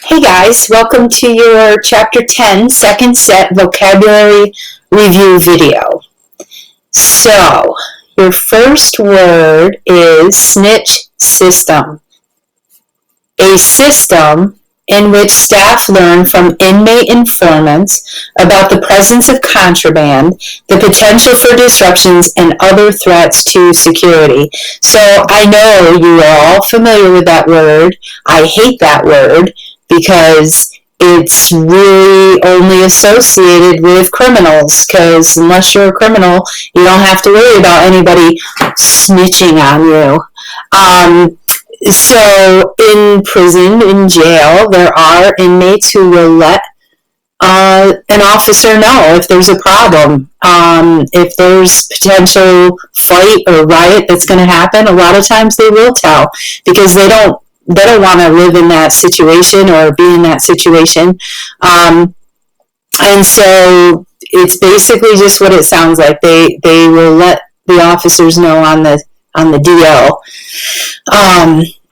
Hey guys, welcome to your Chapter 10 Second Set Vocabulary Review video. So, your first word is snitch system. A system in which staff learn from inmate informants about the presence of contraband, the potential for disruptions, and other threats to security. So, I know you are all familiar with that word. I hate that word, because it's really only associated with criminals, because unless you're a criminal, you don't have to worry about anybody snitching on you. So in prison, in jail, there are inmates who will let an officer know if there's a problem. If there's potential fight or riot that's going to happen, a lot of times they will tell, because they don't want to live in that situation or be in that situation. And so it's basically just what it sounds like. They will let the officers know on the DL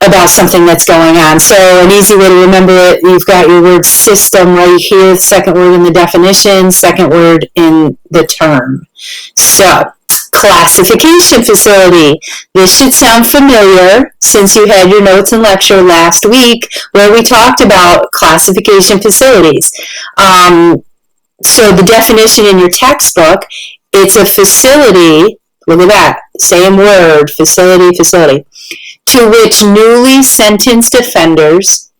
about something that's going on. So an easy way to remember it, you've got your word system right here, second word in the definition, second word in the term. So, classification facility. This should sound familiar since you had your notes and lecture last week where we talked about classification facilities. So the definition in your textbook, it's a facility, look at that, same word, facility, to which newly sentenced offenders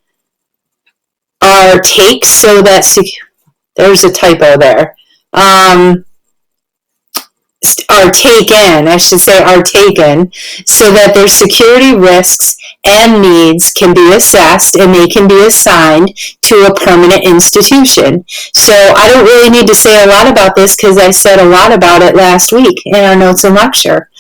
are taken, so that, there's a typo there, are taken so that their security risks and needs can be assessed and they can be assigned to a permanent institution. So I don't really need to say a lot about this because I said a lot about it last week in our notes and lecture.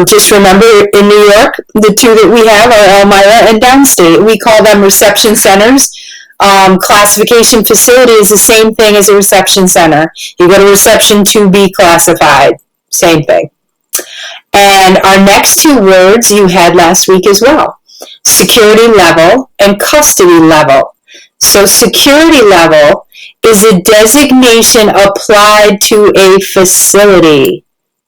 Just remember, in New York, the two that we have are Elmira and Downstate. We call them reception centers. Classification facility is the same thing as a reception center. You go to reception to be classified. Same thing. And our next two words you had last week as well. Security level and custody level. So security level is a designation applied to a facility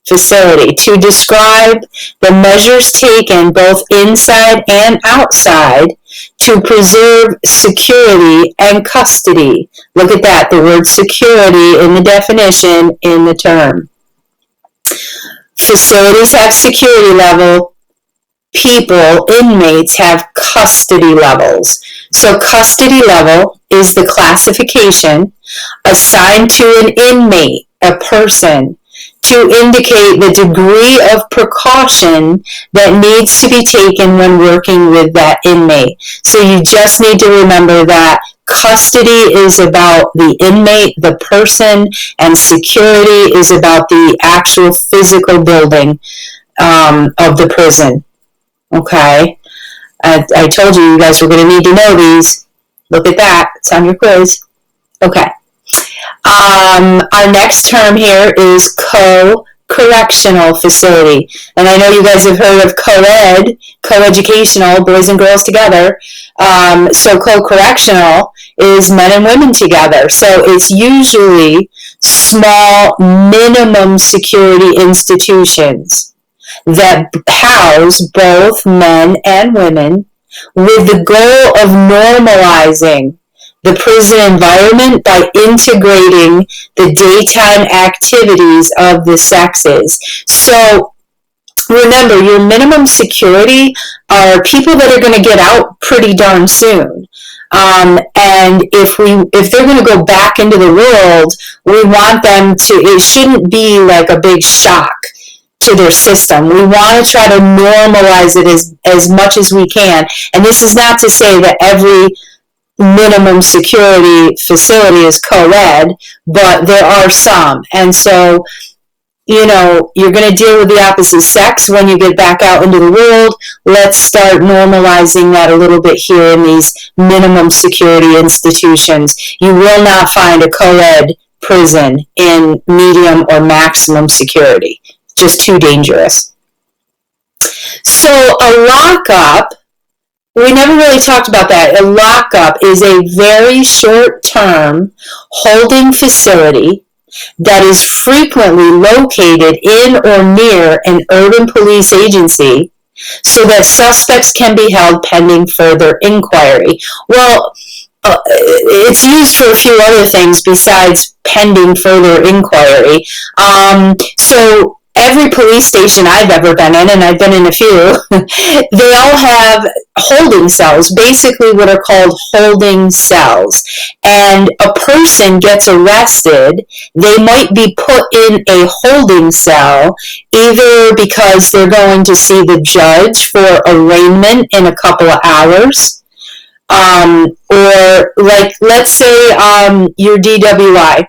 to describe the measures taken both inside and outside to preserve security and custody. Look at that, the word security in the definition in the term. Facilities have security level. People, inmates, have custody levels. So custody level is the classification assigned to an inmate, a person, to indicate the degree of precaution that needs to be taken when working with that inmate. So you just need to remember that custody is about the inmate, the person, and security is about the actual physical building of the prison. Okay? I told you guys were going to need to know these. Look at that. It's on your quiz. Okay. Our next term here is co-correctional facility. And I know you guys have heard of co-ed, co-educational, boys and girls together. So co-correctional is men and women together. So it's usually small minimum security institutions that house both men and women with the goal of normalizing the prison environment by integrating the daytime activities of the sexes. So remember, your minimum security are people that are going to get out pretty darn soon. And if they're going to go back into the world, we want them to, it shouldn't be like a big shock to their system. We want to try to normalize it as much as we can. And this is not to say that every minimum security facility is co-ed, but there are some. And so, you know, you're going to deal with the opposite sex when you get back out into the world. Let's start normalizing that a little bit here in these minimum security institutions. You will not find a co-ed prison in medium or maximum security. Just too dangerous. So a lockup we never really talked about that. A lockup is a very short-term holding facility that is frequently located in or near an urban police agency so that suspects can be held pending further inquiry. Well, it's used for a few other things besides pending further inquiry. So every police station I've ever been in, and I've been in a few, they all have holding cells, basically what are called holding cells. And a person gets arrested, they might be put in a holding cell either because they're going to see the judge for arraignment in a couple of hours, or like, let's say you're DWI,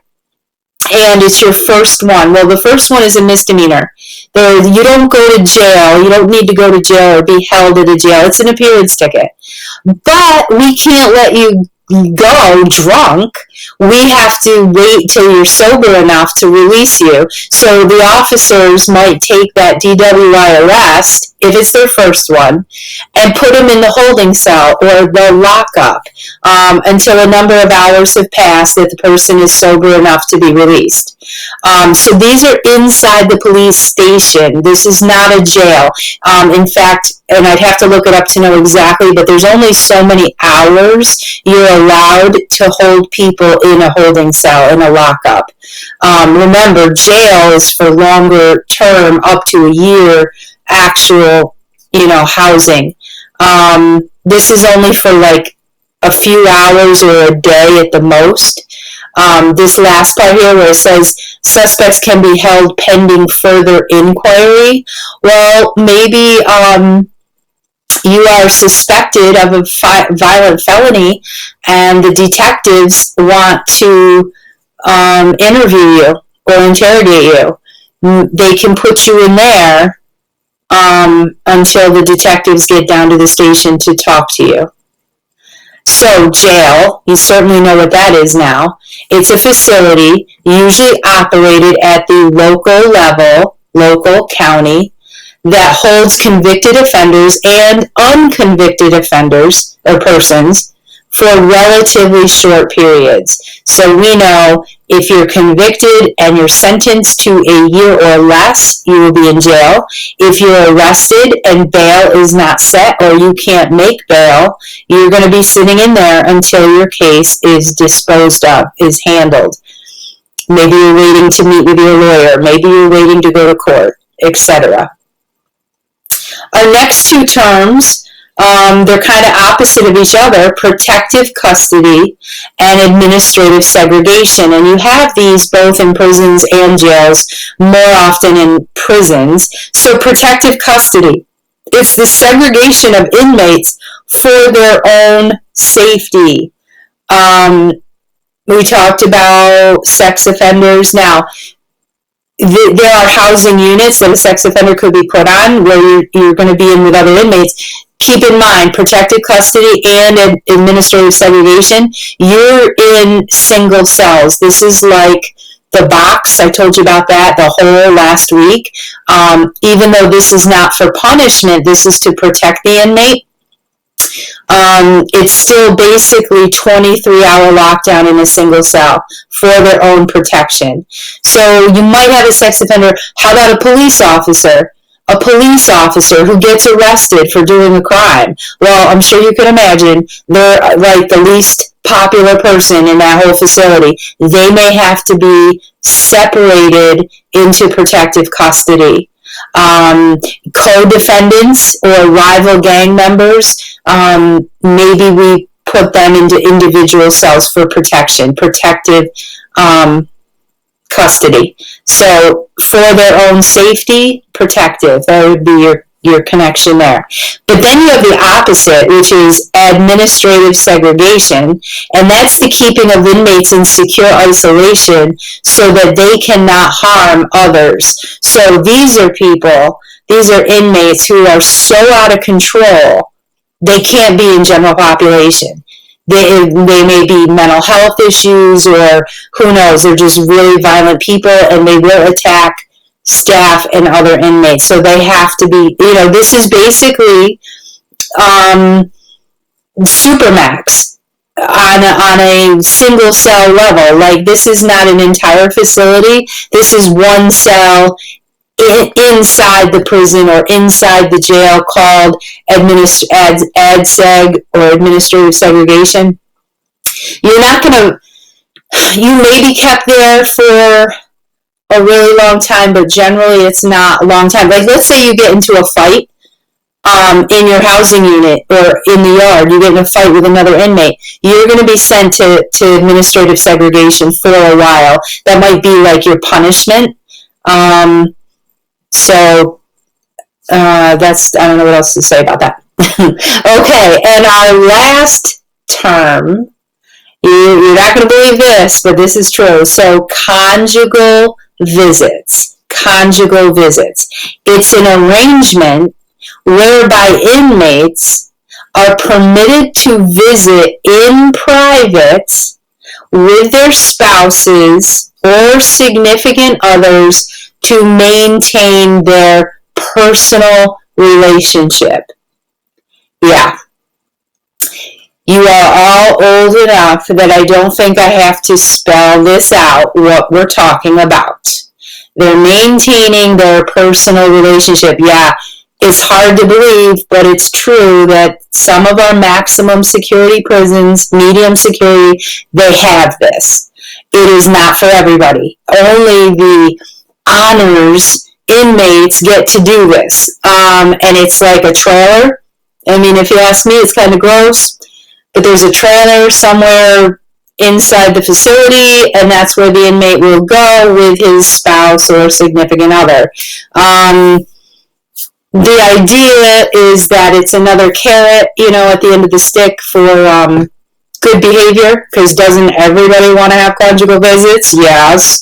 and it's your first one. Well, the first one is a misdemeanor. You don't go to jail. You don't need to go to jail or be held at a jail. It's an appearance ticket. But we can't let you go drunk. We have to wait till you're sober enough to release you. So the officers might take that DWI arrest, if it's their first one, and put them in the holding cell or the lockup until a number of hours have passed that the person is sober enough to be released. So these are inside the police station. This is not a jail. In fact, and I'd have to look it up to know exactly, but there's only so many hours you're allowed to hold people in a holding cell, in a lockup. Remember, jail is for longer term, up to a year, actual, housing. This is only for like a few hours or a day at the most. This last part here where it says suspects can be held pending further inquiry. Well, maybe you are suspected of a violent felony and the detectives want to interview you or interrogate you. They can put you in there until the detectives get down to the station to talk to you. So jail, you certainly know what that is now. It's a facility usually operated at the local level, local county, that holds convicted offenders and unconvicted offenders or persons for relatively short periods. So we know if you're convicted and you're sentenced to a year or less, you will be in jail. If you're arrested and bail is not set or you can't make bail, you're going to be sitting in there until your case is disposed of, is handled. Maybe you're waiting to meet with your lawyer. Maybe you're waiting to go to court, etc. Our next two terms, they're kind of opposite of each other: protective custody and administrative segregation. And you have these both in prisons and jails, more often in prisons. So protective custody, it's the segregation of inmates for their own safety. We talked about sex offenders. Now, there are housing units that a sex offender could be put on where you're going to be in with other inmates. Keep in mind, protective custody and administrative segregation, you're in single cells. This is like the box. I told you about that, the whole last week. Even though this is not for punishment, this is to protect the inmate. It's still basically 23-hour lockdown in a single cell for their own protection. So you might have a sex offender. How about a police officer? A police officer who gets arrested for doing a crime. Well, I'm sure you can imagine they're like the least popular person in that whole facility. They may have to be separated into protective custody. Co-defendants or rival gang members, maybe we put them into individual cells for protection, protective custody. So for their own safety, protective, that would be your connection there. But then you have the opposite, which is administrative segregation, and that's the keeping of inmates in secure isolation so that they cannot harm others. So these are inmates who are so out of control, they can't be in general population. They may be mental health issues, or who knows, they're just really violent people and they will attack staff and other inmates. So they have to be, this is basically supermax on a single cell level. Like, this is not an entire facility. This is one cell inside the prison or inside the jail, called ADSEG, or administrative segregation. You're not going to, you may be kept there for a really long time, but generally it's not a long time. Like, let's say you get into a fight in your housing unit or in the yard, you get in a fight with another inmate, you're going to be sent to administrative segregation for a while. That might be like your punishment. So that's, I don't know what else to say about that. Okay, and our last term, you're not going to believe this, but this is true. So, conjugal visits. Conjugal visits. It's an arrangement whereby inmates are permitted to visit in private with their spouses or significant others to maintain their personal relationship. Yeah. You are all old enough that I don't think I have to spell this out, what we're talking about. They're maintaining their personal relationship. Yeah, it's hard to believe, but it's true that some of our maximum security prisons, medium security, they have this. It is not for everybody. Only the honors inmates get to do this. And it's like a trailer. I mean, if you ask me, it's kind of gross. But there's a trailer somewhere inside the facility, and that's where the inmate will go with his spouse or significant other. The idea is that it's another carrot, at the end of the stick for good behavior, because doesn't everybody want to have conjugal visits? Yes.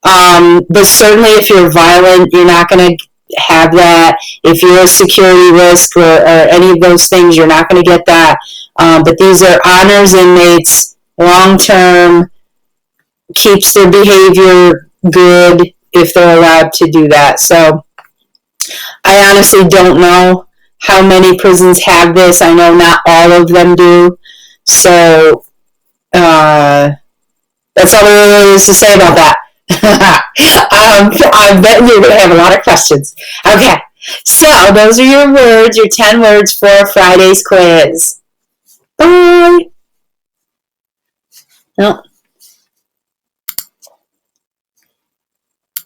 But certainly if you're violent, you're not going to have that. If you're a security risk or any of those things, you're not going to get that. But these are honors inmates, long-term, keeps their behavior good if they're allowed to do that. So I honestly don't know how many prisons have this. I know not all of them do. So that's all there really is to say about that. I bet you're going to have a lot of questions. Okay, so those are your words, your 10 words for Friday's quiz. Bye. No.